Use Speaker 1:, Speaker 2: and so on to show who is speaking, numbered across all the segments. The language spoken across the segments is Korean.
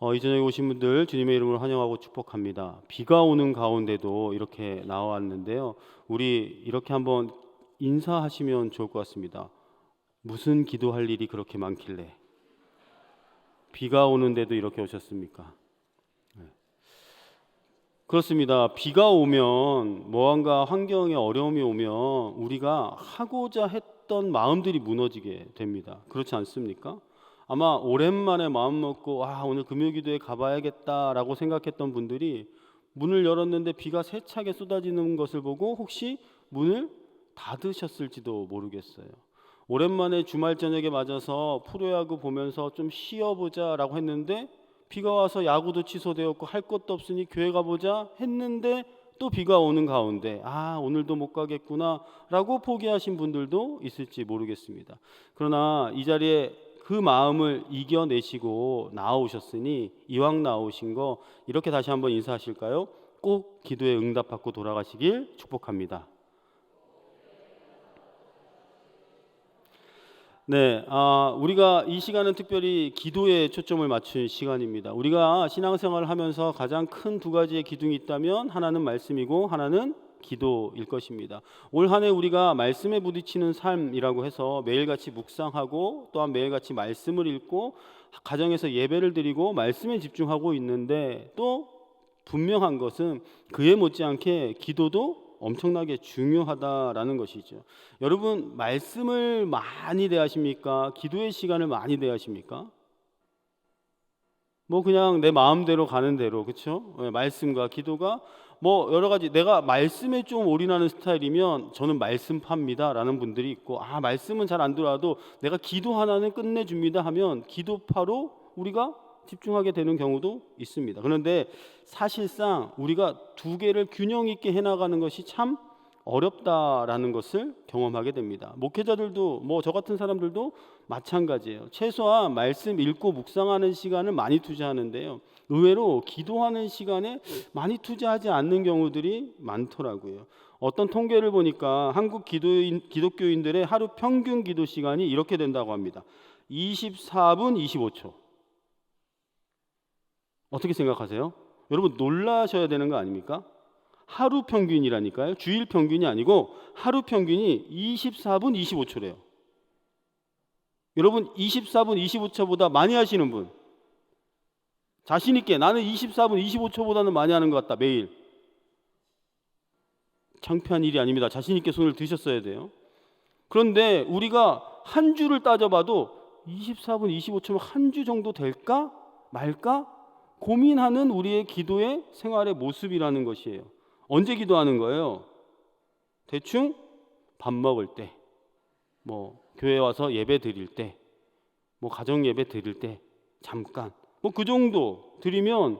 Speaker 1: 이 저녁에 오신 분들 주님의 이름으로 환영하고 축복합니다. 비가 오는 가운데도 이렇게 나왔는데요. 우리 이렇게 한번 인사하시면 좋을 것 같습니다. 무슨 기도할 일이 그렇게 많길래 비가 오는데도 이렇게 오셨습니까? 그렇습니다. 비가 오면 무언가 환경에 어려움이 오면 우리가 하고자 했던 마음들이 무너지게 됩니다. 그렇지 않습니까? 아마 오랜만에 마음 먹고 오늘 금요기도에 가봐야겠다라고 생각했던 분들이 문을 열었는데 비가 세차게 쏟아지는 것을 보고 혹시 문을 닫으셨을지도 모르겠어요. 오랜만에 주말 저녁에 맞아서 프로야구 보면서 좀 쉬어보자라고 했는데 비가 와서 야구도 취소되었고 할 것도 없으니 교회 가보자 했는데 또 비가 오는 가운데 오늘도 못 가겠구나 라고 포기하신 분들도 있을지 모르겠습니다. 그러나 이 자리에 그 마음을 이겨내시고 나오셨으니 이왕 나오신 거 이렇게 다시 한번 인사하실까요? 꼭 기도에 응답받고 돌아가시길 축복합니다. 네, 우리가 이 시간은 특별히 기도에 초점을 맞춘 시간입니다. 우리가 신앙생활을 하면서 가장 큰 두 가지의 기둥이 있다면 하나는 말씀이고 하나는 기도일 것입니다. 올 한 해 우리가 말씀에 부딪히는 삶이라고 해서 매일같이 묵상하고 또한 매일같이 말씀을 읽고 가정에서 예배를 드리고 말씀에 집중하고 있는데 또 분명한 것은 그에 못지않게 기도도 엄청나게 중요하다라는 것이죠. 여러분 말씀을 많이 대하십니까? 기도의 시간을 많이 대하십니까? 뭐 그냥 내 마음대로 가는 대로, 그렇죠? 말씀과 기도가 뭐 여러 가지, 내가 말씀에 좀 올인하는 스타일이면 저는 말씀파입니다라는 분들이 있고, 말씀은 잘 안 들어와도 내가 기도 하나는 끝내줍니다 하면 기도파로 우리가 집중하게 되는 경우도 있습니다. 그런데 사실상 우리가 두 개를 균형 있게 해나가는 것이 참 어렵다라는 것을 경험하게 됩니다. 목회자들도 뭐 저 같은 사람들도 마찬가지예요. 최소한 말씀 읽고 묵상하는 시간을 많이 투자하는데요, 의외로 기도하는 시간에 많이 투자하지 않는 경우들이 많더라고요. 어떤 통계를 보니까 한국 기독교인들의 하루 평균 기도 시간이 이렇게 된다고 합니다. 24분 25초. 어떻게 생각하세요? 여러분 놀라셔야 되는 거 아닙니까? 하루 평균이라니까요. 주일 평균이 아니고 하루 평균이 24분 25초래요. 여러분 24분 25초보다 많이 하시는 분, 자신 있게 나는 24분 25초보다는 많이 하는 것 같다 매일. 창피한 일이 아닙니다. 자신 있게 손을 드셨어야 돼요. 그런데 우리가 한 주를 따져봐도 24분 25초면 한 주 정도 될까 말까 고민하는 우리의 기도의 생활의 모습이라는 것이에요. 언제 기도하는 거예요? 대충 밥 먹을 때, 뭐 교회 와서 예배 드릴 때, 뭐 가정 예배 드릴 때 잠깐 뭐 그 정도 드리면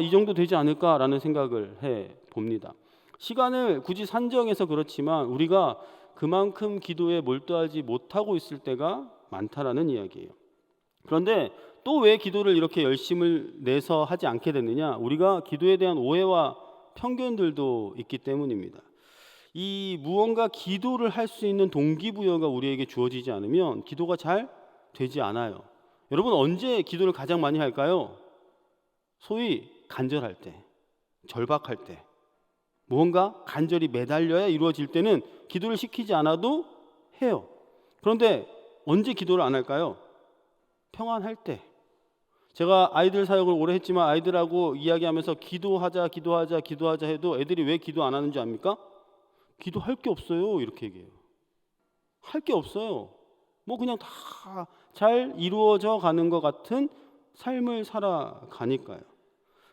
Speaker 1: 이 정도 되지 않을까라는 생각을 해 봅니다. 시간을 굳이 산정해서 그렇지만 우리가 그만큼 기도에 몰두하지 못하고 있을 때가 많다라는 이야기예요. 그런데 또 왜 기도를 이렇게 열심을 내서 하지 않게 됐느냐? 우리가 기도에 대한 오해와 편견들도 있기 때문입니다. 이 무언가 기도를 할 수 있는 동기부여가 우리에게 주어지지 않으면 기도가 잘 되지 않아요. 여러분 언제 기도를 가장 많이 할까요? 소위 간절할 때, 절박할 때, 무언가 간절히 매달려야 이루어질 때는 기도를 시키지 않아도 해요. 그런데 언제 기도를 안 할까요? 평안할 때. 제가 아이들 사역을 오래 했지만 아이들하고 이야기하면서 기도하자 해도 애들이 왜 기도 안 하는 줄 압니까? 기도할 게 없어요 이렇게 얘기해요. 할 게 없어요. 뭐 그냥 다 잘 이루어져 가는 것 같은 삶을 살아가니까요.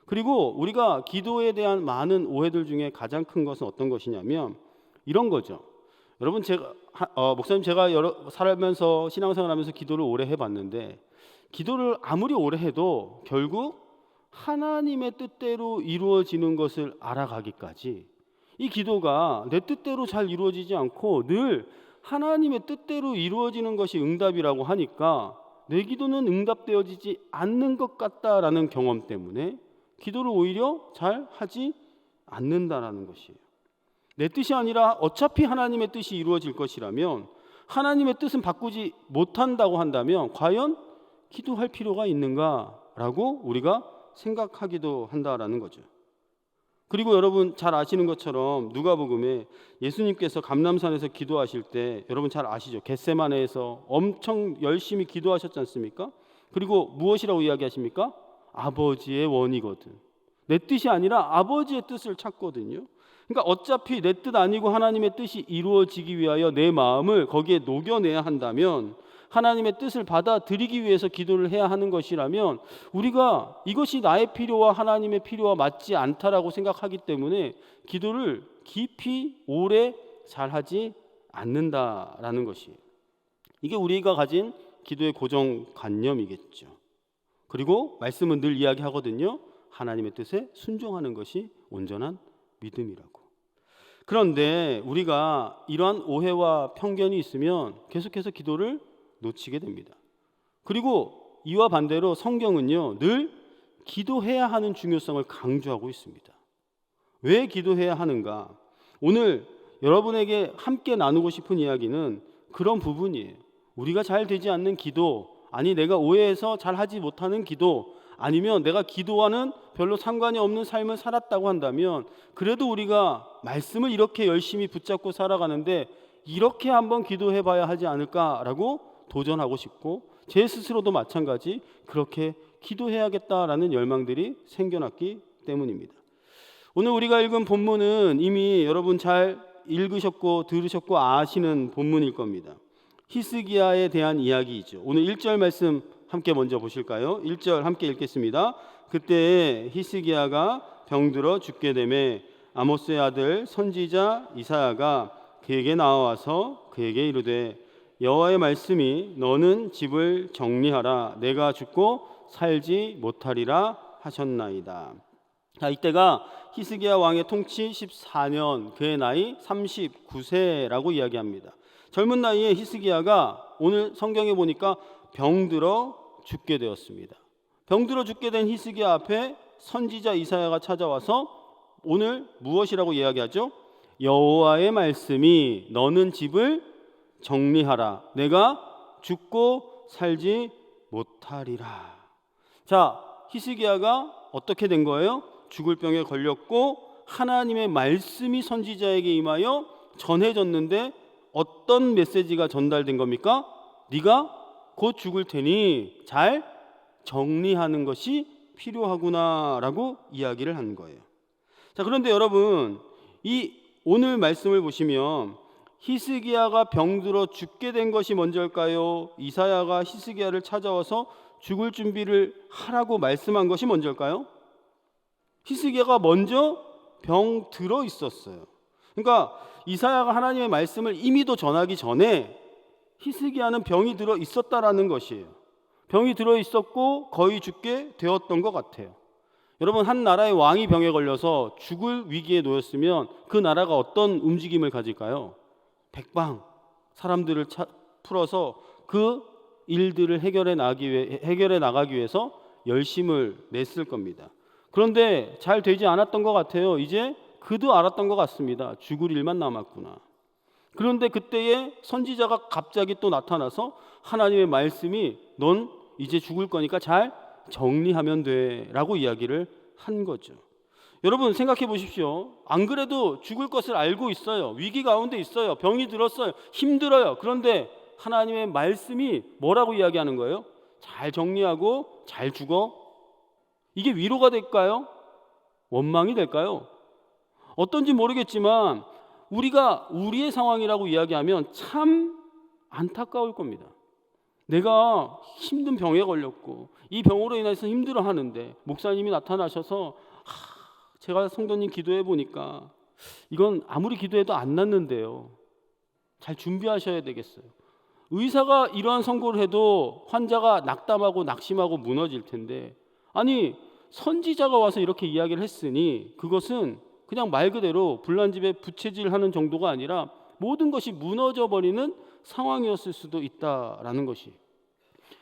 Speaker 1: 그리고 우리가 기도에 대한 많은 오해들 중에 가장 큰 것은 어떤 것이냐면 이런 거죠. 여러분 목사님 제가 살면서 신앙생활하면서 기도를 오래 해봤는데 기도를 아무리 오래 해도 결국 하나님의 뜻대로 이루어지는 것을 알아가기까지 이 기도가 내 뜻대로 잘 이루어지지 않고 늘 하나님의 뜻대로 이루어지는 것이 응답이라고 하니까 내 기도는 응답되어지지 않는 것 같다라는 경험 때문에 기도를 오히려 잘 하지 않는다라는 것이에요. 내 뜻이 아니라 어차피 하나님의 뜻이 이루어질 것이라면, 하나님의 뜻은 바꾸지 못한다고 한다면 과연 기도할 필요가 있는가 라고 우리가 생각하기도 한다라는 거죠. 그리고 여러분 잘 아시는 것처럼 누가복음에 예수님께서 감람산에서 기도하실 때 여러분 잘 아시죠? 겟세마네에서 엄청 열심히 기도하셨지 않습니까? 그리고 무엇이라고 이야기하십니까? 아버지의 원이거든. 내 뜻이 아니라 아버지의 뜻을 찾거든요. 그러니까 어차피 내 뜻 아니고 하나님의 뜻이 이루어지기 위하여 내 마음을 거기에 녹여내야 한다면, 하나님의 뜻을 받아들이기 위해서 기도를 해야 하는 것이라면, 우리가 이것이 나의 필요와 하나님의 필요와 맞지 않다라고 생각하기 때문에 기도를 깊이 오래 잘하지 않는다라는 것이, 이게 우리가 가진 기도의 고정관념이겠죠. 그리고 말씀은 늘 이야기하거든요. 하나님의 뜻에 순종하는 것이 온전한 믿음이라고. 그런데 우리가 이러한 오해와 편견이 있으면 계속해서 기도를 놓치게 됩니다. 그리고 이와 반대로 성경은요, 늘 기도해야 하는 중요성을 강조하고 있습니다. 왜 기도해야 하는가? 오늘 여러분에게 함께 나누고 싶은 이야기는 그런 부분이에요. 우리가 잘 되지 않는 기도, 아니 내가 오해해서 잘 하지 못하는 기도, 아니면 내가 기도와는 별로 상관이 없는 삶을 살았다고 한다면, 그래도 우리가 말씀을 이렇게 열심히 붙잡고 살아가는데 이렇게 한번 기도해 봐야 하지 않을까라고 도전하고 싶고, 제 스스로도 마찬가지 그렇게 기도해야겠다라는 열망들이 생겨났기 때문입니다. 오늘 우리가 읽은 본문은 이미 여러분 잘 읽으셨고 들으셨고 아시는 본문일 겁니다. 히스기야에 대한 이야기이죠. 오늘 1절 말씀 함께 먼저 보실까요? 1절 함께 읽겠습니다. 그때 히스기야가 병들어 죽게 되매 아모스의 아들 선지자 이사야가 그에게 나와서 그에게 이르되 여호와의 말씀이 너는 집을 정리하라 내가 죽고 살지 못하리라 하셨나이다. 자, 이때가 히스기야 왕의 통치 14년, 그의 나이 39세라고 이야기합니다. 젊은 나이에 히스기야가 오늘 성경에 보니까 병들어 죽게 되었습니다. 병들어 죽게 된 히스기야 앞에 선지자 이사야가 찾아와서 오늘 무엇이라고 이야기하죠? 여호와의 말씀이 너는 집을 정리하라 내가 죽고 살지 못하리라. 자, 히스기야가 어떻게 된 거예요? 죽을 병에 걸렸고 하나님의 말씀이 선지자에게 임하여 전해졌는데 어떤 메시지가 전달된 겁니까? 네가 곧 죽을 테니 잘 정리하는 것이 필요하구나라고 이야기를 한 거예요. 자, 그런데 여러분 이 오늘 말씀을 보시면 히스기야가 병들어 죽게 된 것이 먼저일까요? 이사야가 히스기야를 찾아와서 죽을 준비를 하라고 말씀한 것이 먼저일까요? 히스기야가 먼저 병들어 있었어요. 그러니까 이사야가 하나님의 말씀을 이미도 전하기 전에 히스기야는 병이 들어 있었다라는 것이에요. 병이 들어 있었고 거의 죽게 되었던 것 같아요. 여러분, 한 나라의 왕이 병에 걸려서 죽을 위기에 놓였으면 그 나라가 어떤 움직임을 가질까요? 백방 사람들을 풀어서 그 일들을 해결해 나가기 위해서 열심을 냈을 겁니다. 그런데 잘 되지 않았던 것 같아요. 이제 그도 알았던 것 같습니다. 죽을 일만 남았구나. 그런데 그때에 선지자가 갑자기 또 나타나서 하나님의 말씀이 넌 이제 죽을 거니까 잘 정리하면 돼 라고 이야기를 한 거죠. 여러분 생각해 보십시오. 안 그래도 죽을 것을 알고 있어요. 위기 가운데 있어요. 병이 들었어요. 힘들어요. 그런데 하나님의 말씀이 뭐라고 이야기하는 거예요? 잘 정리하고 잘 죽어. 이게 위로가 될까요? 원망이 될까요? 어떤지 모르겠지만 우리가 우리의 상황이라고 이야기하면 참 안타까울 겁니다. 내가 힘든 병에 걸렸고 이 병으로 인해서 힘들어하는데 목사님이 나타나셔서 제가 성도님 기도해 보니까 이건 아무리 기도해도 안 낫는데요. 잘 준비하셔야 되겠어요. 의사가 이러한 선고를 해도 환자가 낙담하고 낙심하고 무너질 텐데, 아니 선지자가 와서 이렇게 이야기를 했으니 그것은 그냥 말 그대로 불난집에 부채질하는 정도가 아니라 모든 것이 무너져 버리는 상황이었을 수도 있다라는 것이.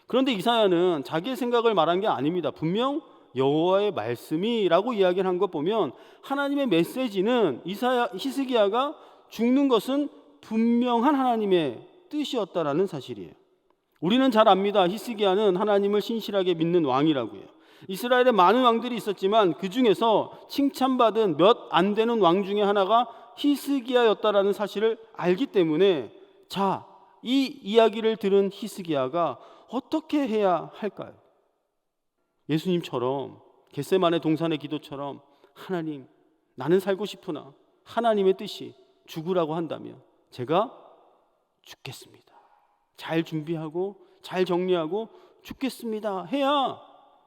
Speaker 1: 그런데 이사야는 자기의 생각을 말한 게 아닙니다. 분명 여호와의 말씀이라고 이야기를 한 것 보면 하나님의 메시지는 히스기야가 죽는 것은 분명한 하나님의 뜻이었다라는 사실이에요. 우리는 잘 압니다. 히스기야는 하나님을 신실하게 믿는 왕이라고요. 이스라엘에 많은 왕들이 있었지만 그 중에서 칭찬받은 몇 안 되는 왕 중에 하나가 히스기야였다라는 사실을 알기 때문에 자, 이 이야기를 들은 히스기야가 어떻게 해야 할까요? 예수님처럼 겟세마네 동산의 기도처럼 하나님, 나는 살고 싶으나 하나님의 뜻이 죽으라고 한다면 제가 죽겠습니다. 잘 준비하고 잘 정리하고 죽겠습니다 해야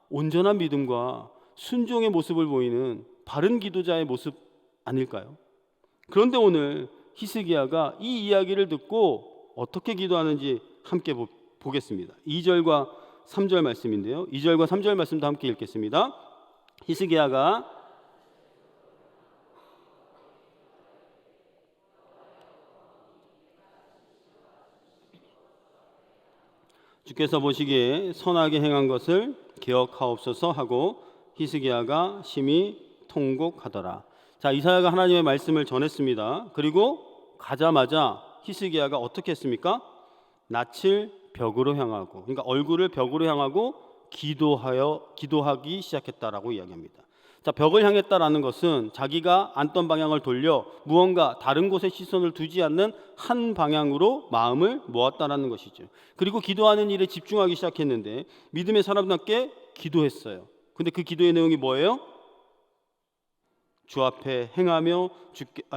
Speaker 1: 온전한 믿음과 순종의 모습을 보이는 바른 기도자의 모습 아닐까요? 그런데 오늘 히스기야가 이 이야기를 듣고 어떻게 기도하는지 함께 보겠습니다. 2절과 3절 말씀인데요. 2절과 3절 말씀도 함께 읽겠습니다. 히스기야가 주께서 보시기에 선하게 행한 것을 기억하옵소서 하고 히스기야가 심히 통곡하더라. 자, 이사야가 하나님의 말씀을 전했습니다. 그리고 가자마자 히스기야가 어떻게 했습니까? 낯을 벽으로 향하고, 그러니까 얼굴을 벽으로 향하고 기도하기 시작했다라고 이야기합니다. 자, 벽을 향했다라는 것은 자기가 앉던 방향을 돌려 무언가 다른 곳에 시선을 두지 않는 한 방향으로 마음을 모았다라는 것이죠. 그리고 기도하는 일에 집중하기 시작했는데 믿음의 사람답게 기도했어요. 근데 그 기도의 내용이 뭐예요? 주 앞에 행하며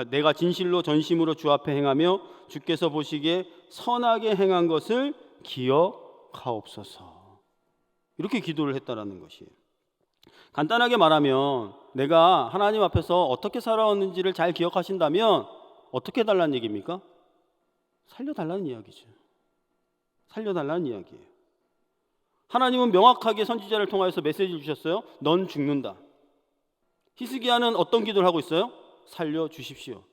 Speaker 1: 내가 진실로 전심으로 주 앞에 행하며 주께서 보시기에 선하게 행한 것을 기억하옵소서. 이렇게 기도를 했다라는 것이에요. 간단하게 말하면 내가 하나님 앞에서 어떻게 살아왔는지를 잘 기억하신다면 어떻게 해달라는 얘기입니까? 살려달라는 이야기죠. 살려달라는 이야기예요. 하나님은 명확하게 선지자를 통하여서 메시지를 주셨어요. 넌 죽는다. 히스기야는 어떤 기도를 하고 있어요? 살려주십시오.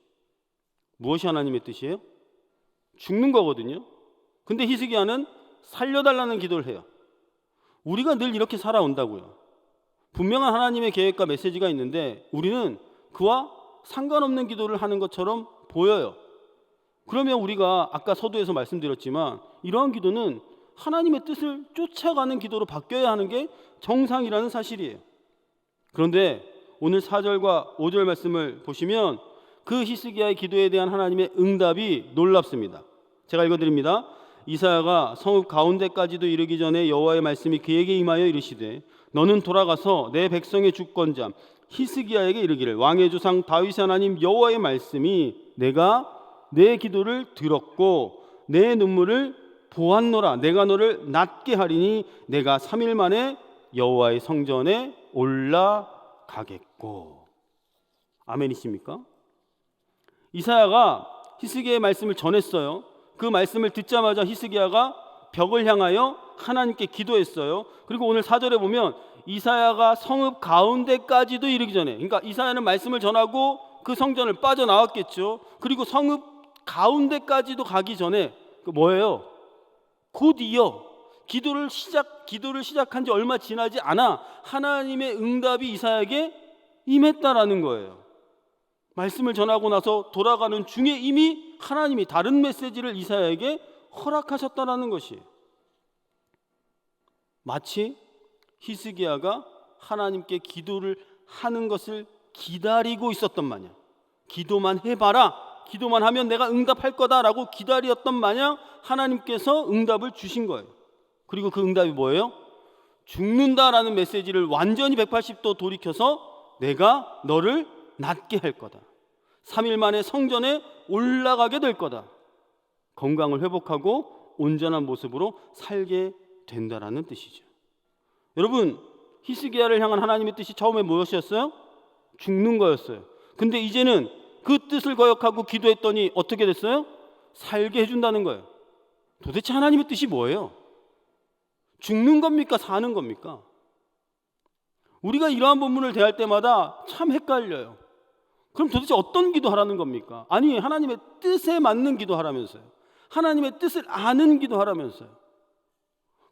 Speaker 1: 무엇이 하나님의 뜻이에요? 죽는 거거든요. 근데 히스기야는 살려달라는 기도를 해요. 우리가 늘 이렇게 살아온다고요. 분명한 하나님의 계획과 메시지가 있는데 우리는 그와 상관없는 기도를 하는 것처럼 보여요. 그러면 우리가 아까 서두에서 말씀드렸지만 이러한 기도는 하나님의 뜻을 쫓아가는 기도로 바뀌어야 하는 게 정상이라는 사실이에요. 그런데 오늘 4절과 5절 말씀을 보시면 그 히스기야의 기도에 대한 하나님의 응답이 놀랍습니다. 제가 읽어드립니다. 이사야가 성읍 가운데까지도 이르기 전에 여호와의 말씀이 그에게 임하여 이르시되 너는 돌아가서 내 백성의 주권자 히스기야에게 이르기를 왕의 조상 다윗의 하나님 여호와의 말씀이 내가 내 기도를 들었고 내 눈물을 보았노라. 내가 너를 낫게 하리니 내가 3일 만에 여호와의 성전에 올라가겠고. 아멘이십니까? 이사야가 히스기야의 말씀을 전했어요. 그 말씀을 듣자마자 히스기야가 벽을 향하여 하나님께 기도했어요. 그리고 오늘 4절에 보면 이사야가 성읍 가운데까지도 이르기 전에, 그러니까 이사야는 말씀을 전하고 그 성전을 빠져나왔겠죠. 그리고 성읍 가운데까지도 가기 전에 뭐예요? 곧 이어 기도를 시작한 지 얼마 지나지 않아 하나님의 응답이 이사야에게 임했다라는 거예요. 말씀을 전하고 나서 돌아가는 중에 이미 하나님이 다른 메시지를 이사야에게 허락하셨다라는 것이에요. 마치 히스기야가 하나님께 기도를 하는 것을 기다리고 있었던 마냥, 기도만 해봐라, 기도만 하면 내가 응답할 거다라고 기다렸던 마냥 하나님께서 응답을 주신 거예요. 그리고 그 응답이 뭐예요? 죽는다라는 메시지를 완전히 180도 돌이켜서 내가 너를 낫게 할 거다. 3일 만에 성전에 올라가게 될 거다. 건강을 회복하고 온전한 모습으로 살게 된다라는 뜻이죠. 여러분, 히스기야를 향한 하나님의 뜻이 처음에 무엇이었어요? 죽는 거였어요. 근데 이제는 그 뜻을 거역하고 기도했더니 어떻게 됐어요? 살게 해준다는 거예요. 도대체 하나님의 뜻이 뭐예요? 죽는 겁니까? 사는 겁니까? 우리가 이러한 본문을 대할 때마다 참 헷갈려요. 그럼 도대체 어떤 기도하라는 겁니까? 아니, 하나님의 뜻에 맞는 기도하라면서요. 하나님의 뜻을 아는 기도하라면서요.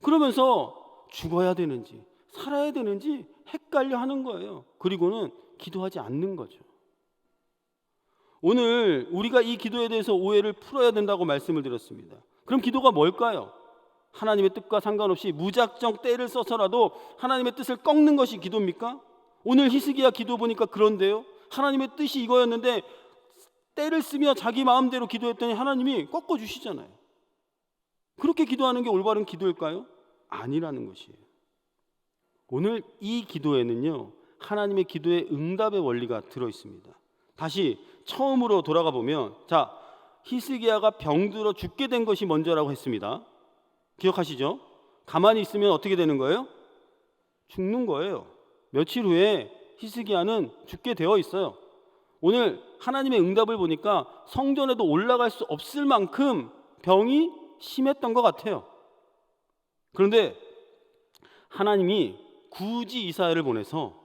Speaker 1: 그러면서 죽어야 되는지 살아야 되는지 헷갈려 하는 거예요. 그리고는 기도하지 않는 거죠. 오늘 우리가 이 기도에 대해서 오해를 풀어야 된다고 말씀을 드렸습니다. 그럼 기도가 뭘까요? 하나님의 뜻과 상관없이 무작정 때를 써서라도 하나님의 뜻을 꺾는 것이 기도입니까? 오늘 히스기야 기도 보니까 그런데요. 하나님의 뜻이 이거였는데 때를 쓰며 자기 마음대로 기도했더니 하나님이 꺾어주시잖아요. 그렇게 기도하는 게 올바른 기도일까요? 아니라는 것이에요. 오늘 이 기도에는요, 하나님의 기도의 응답의 원리가 들어있습니다. 다시 처음으로 돌아가 보면, 자, 히스기야가 병들어 죽게 된 것이 먼저라고 했습니다. 기억하시죠? 가만히 있으면 어떻게 되는 거예요? 죽는 거예요. 며칠 후에 히스기야는 죽게 되어 있어요. 오늘 하나님의 응답을 보니까 성전에도 올라갈 수 없을 만큼 병이 심했던 것 같아요. 그런데 하나님이 굳이 이사야를 보내서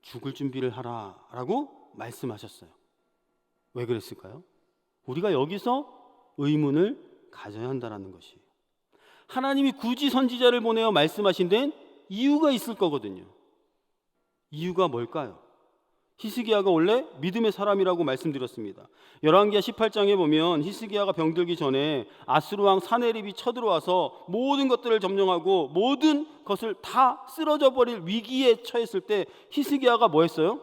Speaker 1: 죽을 준비를 하라라고 말씀하셨어요. 왜 그랬을까요? 우리가 여기서 의문을 가져야 한다는 것이에요. 하나님이 굳이 선지자를 보내어 말씀하신 데는 이유가 있을 거거든요. 이유가 뭘까요? 히스기야가 원래 믿음의 사람이라고 말씀드렸습니다. 열왕기하 18장에 보면 히스기야가 병들기 전에 아수르 왕 사네립이 쳐들어와서 모든 것들을 점령하고 모든 것을 다 쓰러져 버릴 위기에 처했을 때 히스기야가 뭐 했어요?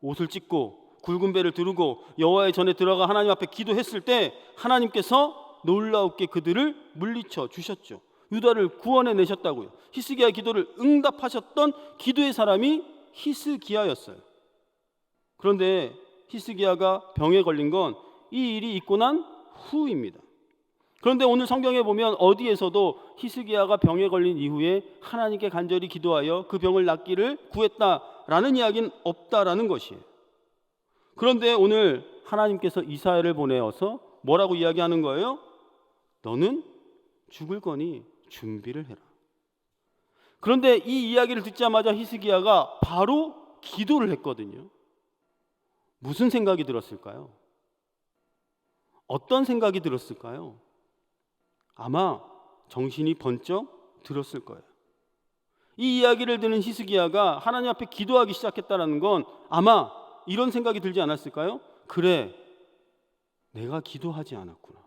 Speaker 1: 옷을 찢고 굵은 배를 두르고 여호와의 전에 들어가 하나님 앞에 기도했을 때 하나님께서 놀라웠게 그들을 물리쳐 주셨죠. 유다를 구원해 내셨다고요. 히스기야의 기도를 응답하셨던 기도의 사람이 히스기야였어요. 그런데 히스기야가 병에 걸린 건 이 일이 있고 난 후입니다. 그런데 오늘 성경에 보면 어디에서도 히스기야가 병에 걸린 이후에 하나님께 간절히 기도하여 그 병을 낫기를 구했다라는 이야기는 없다라는 것이에요. 그런데 오늘 하나님께서 이사야를 보내어서 뭐라고 이야기하는 거예요? 너는 죽을 거니 준비를 해라. 그런데 이 이야기를 듣자마자 히스기야가 바로 기도를 했거든요. 무슨 생각이 들었을까요? 어떤 생각이 들었을까요? 아마 정신이 번쩍 들었을 거예요. 이 이야기를 듣는 히스기야가 하나님 앞에 기도하기 시작했다는 건 아마 이런 생각이 들지 않았을까요? 그래, 내가 기도하지 않았구나.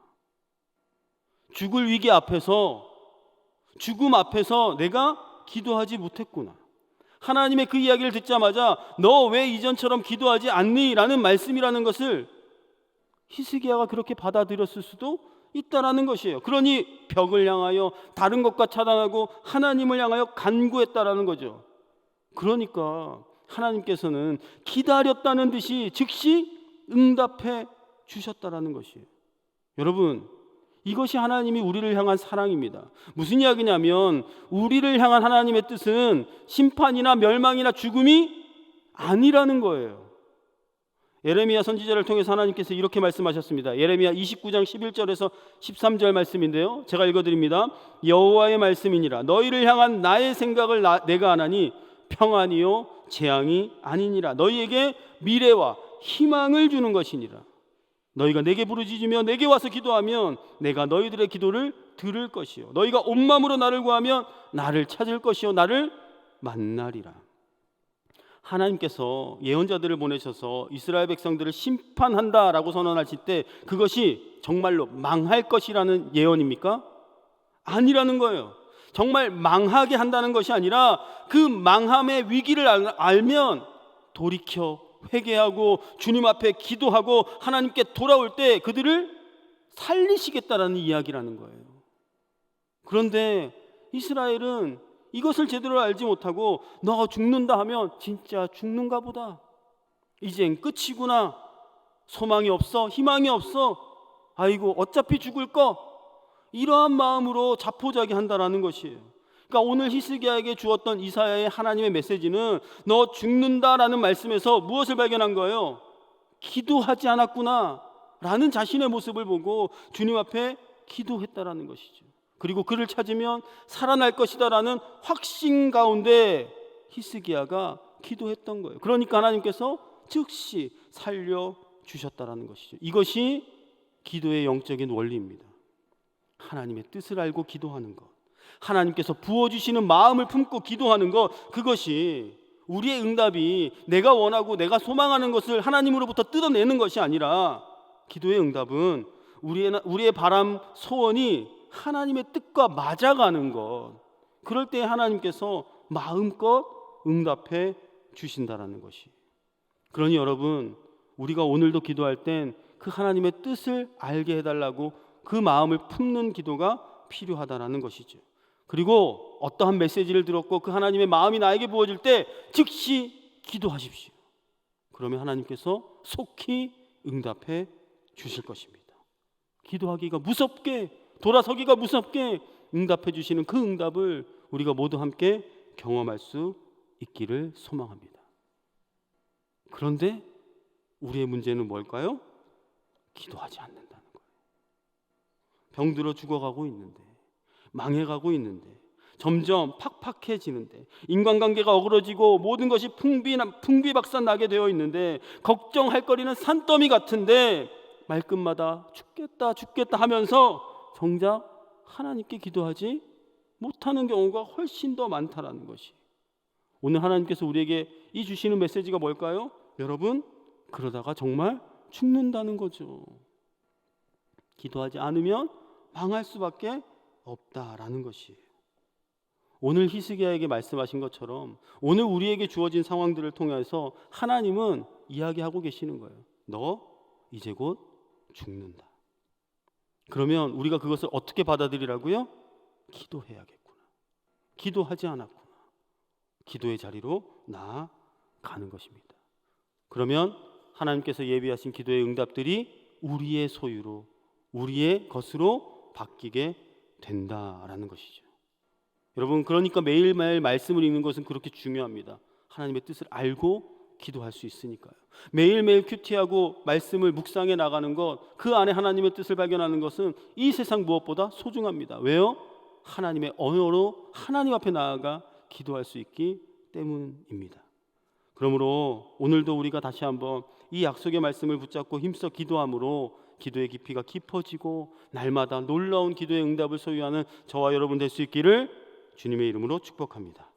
Speaker 1: 죽을 위기 앞에서, 죽음 앞에서 내가 기도하지 못했구나. 하나님의 그 이야기를 듣자마자 너 왜 이전처럼 기도하지 않니? 라는 말씀이라는 것을 히스기야가 그렇게 받아들였을 수도 있다라는 것이에요. 그러니 벽을 향하여 다른 것과 차단하고 하나님을 향하여 간구했다라는 거죠. 그러니까 하나님께서는 기다렸다는 듯이 즉시 응답해 주셨다라는 것이에요. 여러분, 이것이 하나님이 우리를 향한 사랑입니다. 무슨 이야기냐면 우리를 향한 하나님의 뜻은 심판이나 멸망이나 죽음이 아니라는 거예요. 예레미야 선지자를 통해서 하나님께서 이렇게 말씀하셨습니다. 예레미야 29장 11절에서 13절 말씀인데요, 제가 읽어드립니다. 여호와의 말씀이니라. 너희를 향한 나의 생각을 내가 아나니 평안이요 재앙이 아니니라. 너희에게 미래와 희망을 주는 것이니라. 너희가 내게 부르짖으며 내게 와서 기도하면 내가 너희들의 기도를 들을 것이요 너희가 온 마음으로 나를 구하면 나를 찾을 것이요 나를 만나리라. 하나님께서 예언자들을 보내셔서 이스라엘 백성들을 심판한다라고 선언하실 때 그것이 정말로 망할 것이라는 예언입니까? 아니라는 거예요. 정말 망하게 한다는 것이 아니라 그 망함의 위기를 알면 돌이켜 회개하고 주님 앞에 기도하고 하나님께 돌아올 때 그들을 살리시겠다라는 이야기라는 거예요. 그런데 이스라엘은 이것을 제대로 알지 못하고 너 죽는다 하면 진짜 죽는가 보다, 이젠 끝이구나, 소망이 없어, 희망이 없어, 아이고 어차피 죽을 거, 이러한 마음으로 자포자기한다라는 것이에요. 그러니까 오늘 히스기야에게 주었던 이사야의 하나님의 메시지는 너 죽는다라는 말씀에서 무엇을 발견한 거예요? 기도하지 않았구나 라는 자신의 모습을 보고 주님 앞에 기도했다라는 것이죠. 그리고 그를 찾으면 살아날 것이다 라는 확신 가운데 히스기야가 기도했던 거예요. 그러니까 하나님께서 즉시 살려주셨다라는 것이죠. 이것이 기도의 영적인 원리입니다. 하나님의 뜻을 알고 기도하는 것, 하나님께서 부어주시는 마음을 품고 기도하는 것, 그것이 우리의 응답이 내가 원하고 내가 소망하는 것을 하나님으로부터 뜯어내는 것이 아니라 기도의 응답은 우리의 바람, 소원이 하나님의 뜻과 맞아가는 것, 그럴 때 하나님께서 마음껏 응답해 주신다라는 것이. 그러니 여러분, 우리가 오늘도 기도할 땐 그 하나님의 뜻을 알게 해달라고 그 마음을 품는 기도가 필요하다라는 것이죠. 그리고 어떠한 메시지를 들었고 그 하나님의 마음이 나에게 부어질 때 즉시 기도하십시오. 그러면 하나님께서 속히 응답해 주실 것입니다. 기도하기가 무섭게, 돌아서기가 무섭게 응답해 주시는 그 응답을 우리가 모두 함께 경험할 수 있기를 소망합니다. 그런데 우리의 문제는 뭘까요? 기도하지 않는다는 거예요. 병들어 죽어가고 있는데, 망해가고 있는데, 점점 팍팍해지는데, 인간관계가 어그러지고 모든 것이 풍비박산 나게 되어 있는데, 걱정할 거리는 산더미 같은데 말끝마다 죽겠다 하면서 정작 하나님께 기도하지 못하는 경우가 훨씬 더 많다라는 것이. 오늘 하나님께서 우리에게 이 주시는 메시지가 뭘까요? 여러분, 그러다가 정말 죽는다는 거죠. 기도하지 않으면 망할 수밖에 없다라는 것이에요. 오늘 히스기야에게 말씀하신 것처럼 오늘 우리에게 주어진 상황들을 통해서 하나님은 이야기하고 계시는 거예요. 너 이제 곧 죽는다. 그러면 우리가 그것을 어떻게 받아들이라고요? 기도해야겠구나. 기도하지 않았구나. 기도의 자리로 나아가는 것입니다. 그러면 하나님께서 예비하신 기도의 응답들이 우리의 소유로, 우리의 것으로 바뀌게 된다라는 것이죠. 여러분, 그러니까 매일매일 말씀을 읽는 것은 그렇게 중요합니다. 하나님의 뜻을 알고 기도할 수 있으니까요. 매일매일 큐티하고 말씀을 묵상해 나가는 것, 그 안에 하나님의 뜻을 발견하는 것은 이 세상 무엇보다 소중합니다. 왜요? 하나님의 언어로 하나님 앞에 나아가 기도할 수 있기 때문입니다. 그러므로 오늘도 우리가 다시 한번 이 약속의 말씀을 붙잡고 힘써 기도함으로 기도의 깊이가 깊어지고 날마다 놀라운 기도의 응답을 소유하는 저와 여러분 될 수 있기를 주님의 이름으로 축복합니다.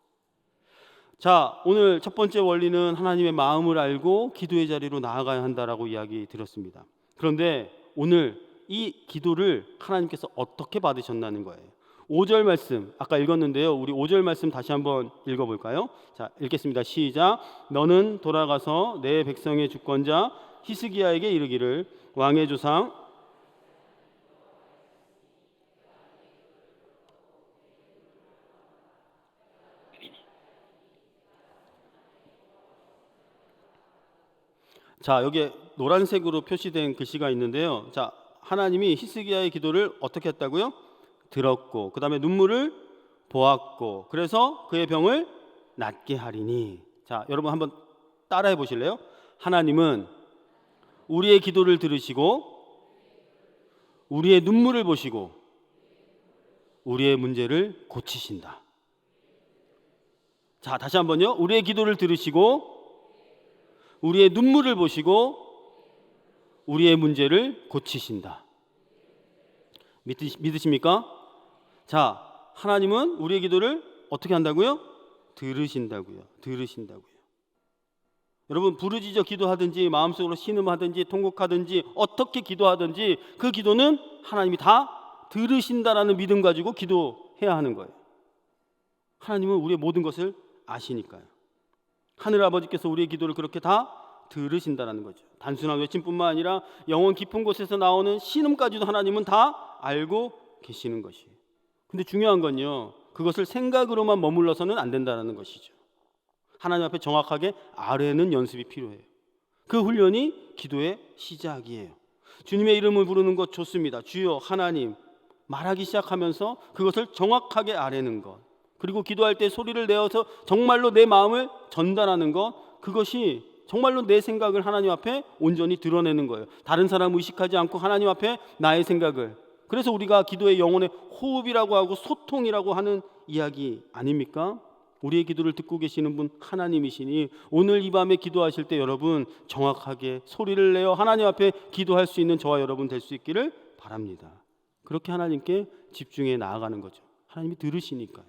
Speaker 1: 자, 오늘 첫 번째 원리는 하나님의 마음을 알고 기도의 자리로 나아가야 한다라고 이야기 드렸습니다. 그런데 오늘 이 기도를 하나님께서 어떻게 받으셨나는 거예요. 5절 말씀 아까 읽었는데요. 우리 5절 말씀 다시 한번 읽어볼까요? 자, 읽겠습니다. 시작. 너는 돌아가서 내 백성의 주권자 히스기야에게 이르기를 왕의 조상 자, 여기에 노란색으로 표시된 글씨가 있는데요. 자, 하나님이 히스기야의 기도를 어떻게 했다고요? 들었고, 그 다음에 눈물을 보았고, 그래서 그의 병을 낫게 하리니. 자, 여러분 한번 따라해 보실래요? 하나님은 우리의 기도를 들으시고 우리의 눈물을 보시고 우리의 문제를 고치신다. 자, 다시 한번요. 우리의 기도를 들으시고 우리의 눈물을 보시고 우리의 문제를 고치신다. 믿으십니까? 자, 하나님은 우리의 기도를 어떻게 한다고요? 들으신다고요. 여러분, 부르짖어 기도하든지 마음속으로 신음하든지 통곡하든지 어떻게 기도하든지 그 기도는 하나님이 다 들으신다라는 믿음 가지고 기도해야 하는 거예요. 하나님은 우리의 모든 것을 아시니까요. 하늘 아버지께서 우리의 기도를 그렇게 다 들으신다라는 거죠. 단순한 외침뿐만 아니라 영혼 깊은 곳에서 나오는 신음까지도 하나님은 다 알고 계시는 것이에요. 근데 중요한 건요, 그것을 생각으로만 머물러서는 안 된다는 것이죠. 하나님 앞에 정확하게 아뢰는 연습이 필요해요. 그 훈련이 기도의 시작이에요. 주님의 이름을 부르는 것 좋습니다. 주여 하나님 말하기 시작하면서 그것을 정확하게 아뢰는 것, 그리고 기도할 때 소리를 내어서 정말로 내 마음을 전달하는 것, 그것이 정말로 내 생각을 하나님 앞에 온전히 드러내는 거예요. 다른 사람 의식하지 않고 하나님 앞에 나의 생각을. 그래서 우리가 기도의 영혼의 호흡이라고 하고 소통이라고 하는 이야기 아닙니까? 우리의 기도를 듣고 계시는 분 하나님이시니 오늘 이 밤에 기도하실 때 여러분 정확하게 소리를 내어 하나님 앞에 기도할 수 있는 저와 여러분 될 수 있기를 바랍니다. 그렇게 하나님께 집중해 나아가는 거죠. 하나님이 들으시니까요.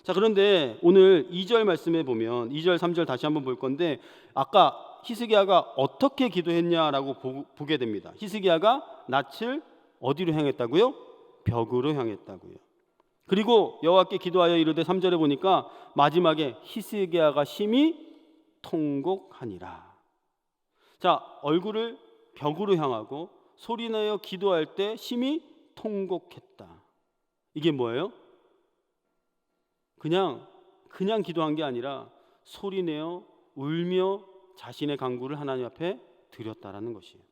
Speaker 1: 자, 그런데 오늘 2절 말씀에 보면 2절 3절 다시 한번 볼 건데, 아까 히스기야가 어떻게 기도했냐라고 보게 됩니다. 히스기야가 낯을 어디로 향했다고요? 벽으로 향했다고요. 그리고 여호와께 기도하여 이르되 3절에 보니까 마지막에 히스기야가 심히 통곡하니라. 자, 얼굴을 벽으로 향하고 소리내어 기도할 때 심히 통곡했다. 이게 뭐예요? 그냥 기도한 게 아니라 소리내어 울며 자신의 간구를 하나님 앞에 드렸다라는 것이에요.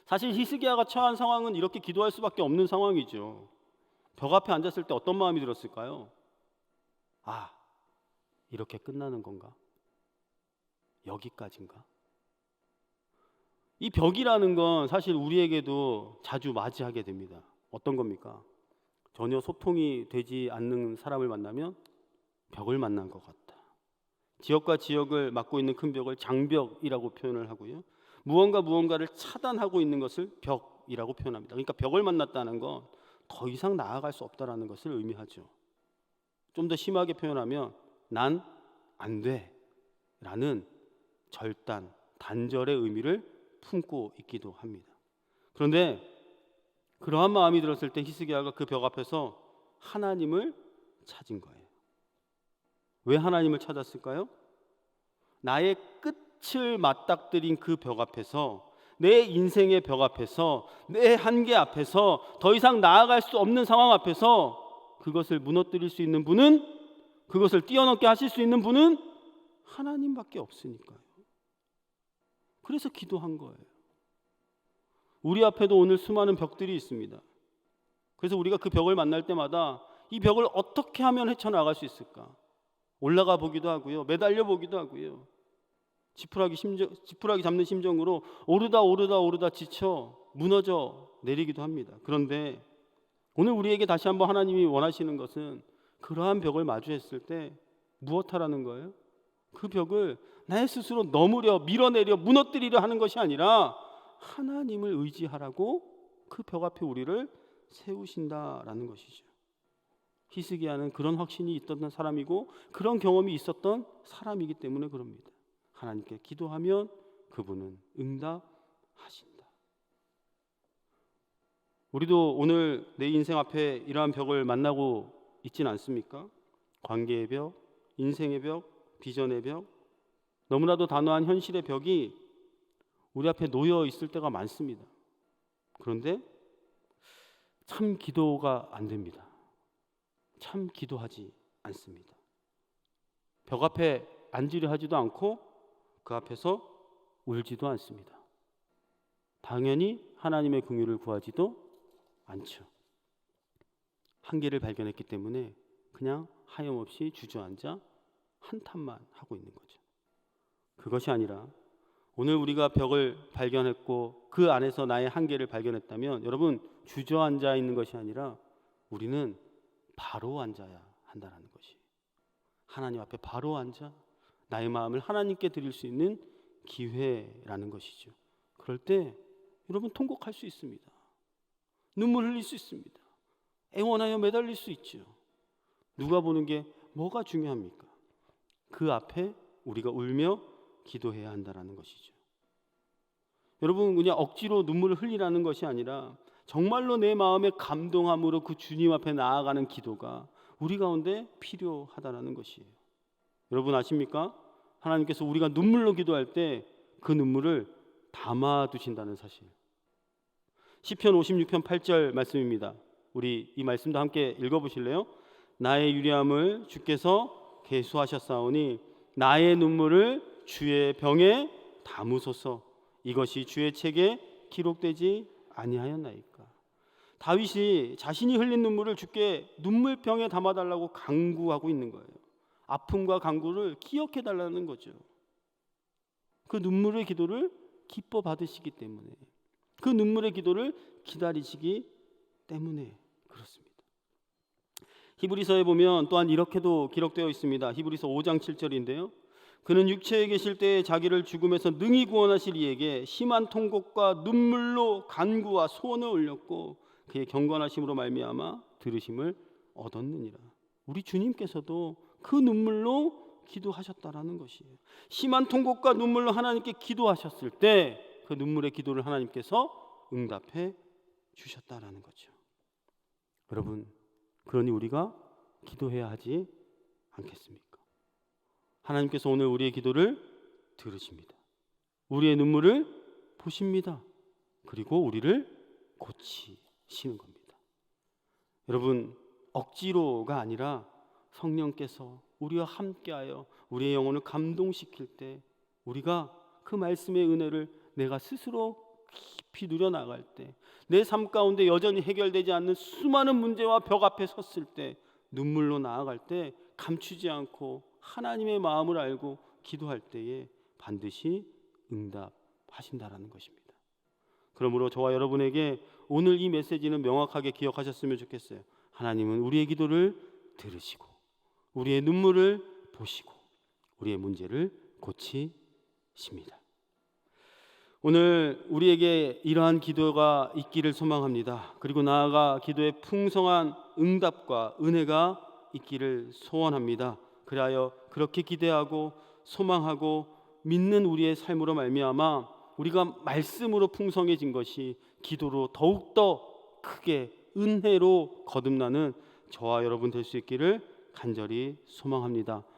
Speaker 1: 사실 히스기야가 처한 상황은 이렇게 기도할 수밖에 없는 상황이죠. 벽 앞에 앉았을 때 어떤 마음이 들었을까요? 아, 이렇게 끝나는 건가? 여기까지인가? 이 벽이라는 건 사실 우리에게도 자주 맞이하게 됩니다. 어떤 겁니까? 전혀 소통이 되지 않는 사람을 만나면 벽을 만난 것 같다. 지역과 지역을 막고 있는 큰 벽을 장벽이라고 표현을 하고요. 무언가를 차단하고 있는 것을 벽이라고 표현합니다. 그러니까 벽을 만났다는 건 더 이상 나아갈 수 없다라는 것을 의미하죠. 좀 더 심하게 표현하면 난 안 돼 라는 절단, 단절의 의미를 품고 있기도 합니다. 그런데 그러한 마음이 들었을 때 히스기야가 그 벽 앞에서 하나님을 찾은 거예요. 왜 하나님을 찾았을까요? 나의 끝을 맞닥뜨린 그 벽 앞에서, 내 인생의 벽 앞에서, 내 한계 앞에서, 더 이상 나아갈 수 없는 상황 앞에서 그것을 무너뜨릴 수 있는 분은, 그것을 뛰어넘게 하실 수 있는 분은 하나님밖에 없으니까요. 그래서 기도한 거예요. 우리 앞에도 오늘 수많은 벽들이 있습니다. 그래서 우리가 그 벽을 만날 때마다 이 벽을 어떻게 하면 헤쳐나갈 수 있을까? 올라가 보기도 하고요, 매달려 보기도 하고요, 지푸라기 잡는 심정으로 오르다 지쳐 무너져 내리기도 합니다. 그런데 오늘 우리에게 다시 한번 하나님이 원하시는 것은 그러한 벽을 마주했을 때 무엇하라는 거예요? 그 벽을 나의 스스로 넘으려, 밀어내려, 무너뜨리려 하는 것이 아니라 하나님을 의지하라고 그 벽 앞에 우리를 세우신다라는 것이죠. 히스기야는 그런 확신이 있던 사람이고 그런 경험이 있었던 사람이기 때문에 그럽니다. 하나님께 기도하면 그분은 응답하신다. 우리도 오늘 내 인생 앞에 이러한 벽을 만나고 있진 않습니까? 관계의 벽, 인생의 벽, 비전의 벽, 너무나도 단호한 현실의 벽이 우리 앞에 놓여 있을 때가 많습니다. 그런데 참 기도가 안 됩니다. 참 기도하지 않습니다. 벽 앞에 앉으려 하지도 않고 그 앞에서 울지도 않습니다. 당연히 하나님의 긍휼을 구하지도 않죠. 한계를 발견했기 때문에 그냥 하염없이 주저앉아 한탄만 하고 있는 거죠. 그것이 아니라 오늘 우리가 벽을 발견했고 그 안에서 나의 한계를 발견했다면 여러분, 주저앉아 있는 것이 아니라 우리는 바로 앉아야 한다는 것이, 하나님 앞에 바로 앉아 나의 마음을 하나님께 드릴 수 있는 기회라는 것이죠. 그럴 때 여러분 통곡할 수 있습니다. 눈물 흘릴 수 있습니다. 애원하여 매달릴 수 있죠. 누가 보는 게 뭐가 중요합니까? 그 앞에 우리가 울며 기도해야 한다는 것이죠. 여러분, 그냥 억지로 눈물을 흘리라는 것이 아니라 정말로 내 마음의 감동함으로 그 주님 앞에 나아가는 기도가 우리 가운데 필요하다는 것이에요. 여러분 아십니까? 하나님께서 우리가 눈물로 기도할 때 그 눈물을 담아두신다는 사실. 시편 56편 8절 말씀입니다. 우리 이 말씀도 함께 읽어보실래요? 나의 유리함을 주께서 계수하셨사오니 나의 눈물을 주의 병에 담으소서. 이것이 주의 책에 기록되지 아니하였나이까. 다윗이 자신이 흘린 눈물을 주께 눈물병에 담아달라고 간구하고 있는 거예요. 아픔과 간구를 기억해 달라는 거죠. 그 눈물의 기도를 기뻐 받으시기 때문에, 그 눈물의 기도를 기다리시기 때문에 그렇습니다. 히브리서에 보면 또한 이렇게도 기록되어 있습니다. 히브리서 5장 7절인데요. 그는 육체에 계실 때에 자기를 죽음에서 능히 구원하실 이에게 심한 통곡과 눈물로 간구와 소원을 올렸고 그의 경건하심으로 말미암아 들으심을 얻었느니라. 우리 주님께서도 그 눈물로 기도하셨다라는 것이에요. 심한 통곡과 눈물로 하나님께 기도하셨을 때 그 눈물의 기도를 하나님께서 응답해 주셨다라는 거죠. 여러분, 그러니 우리가 기도해야 하지 않겠습니까? 하나님께서 오늘 우리의 기도를 들으십니다. 우리의 눈물을 보십니다. 그리고 우리를 고치시는 겁니다. 여러분, 억지로가 아니라 성령께서 우리와 함께하여 우리의 영혼을 감동시킬 때, 우리가 그 말씀의 은혜를 내가 스스로 깊이 누려나갈 때, 내 삶 가운데 여전히 해결되지 않는 수많은 문제와 벽 앞에 섰을 때, 눈물로 나아갈 때 감추지 않고 하나님의 마음을 알고 기도할 때에 반드시 응답하신다라는 것입니다. 그러므로 저와 여러분에게 오늘 이 메시지는 명확하게 기억하셨으면 좋겠어요. 하나님은 우리의 기도를 들으시고 우리의 눈물을 보시고 우리의 문제를 고치십니다. 오늘 우리에게 이러한 기도가 있기를 소망합니다. 그리고 나아가 기도의 풍성한 응답과 은혜가 있기를 소원합니다. 그리하여 그렇게 기대하고 소망하고 믿는 우리의 삶으로 말미암아 우리가 말씀으로 풍성해진 것이 기도로 더욱더 크게 은혜로 거듭나는 저와 여러분 될 수 있기를 간절히 소망합니다.